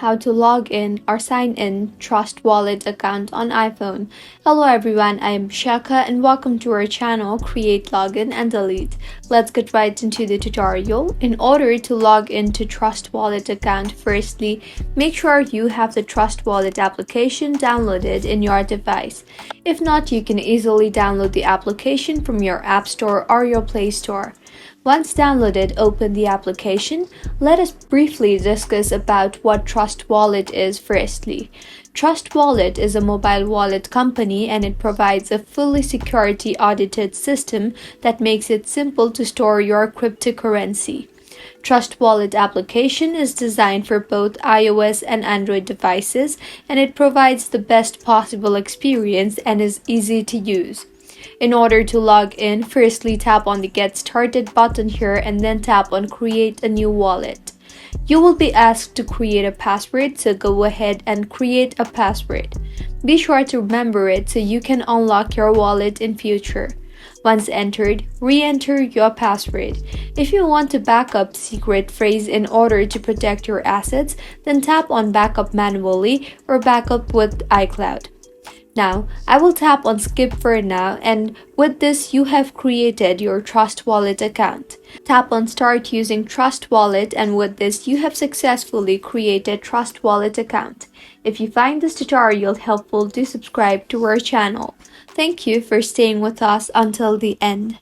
How to log in or sign in Trust Wallet account on iPhone. Hello everyone, I am Shaka and welcome to our channel Create, Login and Delete. Let's get right into the tutorial. In order to log into Trust Wallet account, firstly, make sure you have the Trust Wallet application downloaded in your device. If not, you can easily download the application from your App Store or your Play Store. Once downloaded, open the application. Let us briefly discuss about what Trust Wallet is firstly. Trust Wallet is a mobile wallet company and it provides a fully security audited system that makes it simple to store your cryptocurrency. Trust Wallet application is designed for both iOS and Android devices and it provides the best possible experience and is easy to use. In order to log in, firstly tap on the Get Started button here and then tap on Create a new wallet. You will be asked to create a password, so go ahead and create a password. Be sure to remember it so you can unlock your wallet in future. Once entered, re-enter your password. If you want to backup secret phrase in order to protect your assets, then tap on Backup manually or Backup with iCloud. Now, I will tap on Skip for now, and with this you have created your Trust Wallet account. Tap on Start using Trust Wallet, and with this you have successfully created Trust Wallet account. If you find this tutorial helpful, do subscribe to our channel. Thank you for staying with us until the end.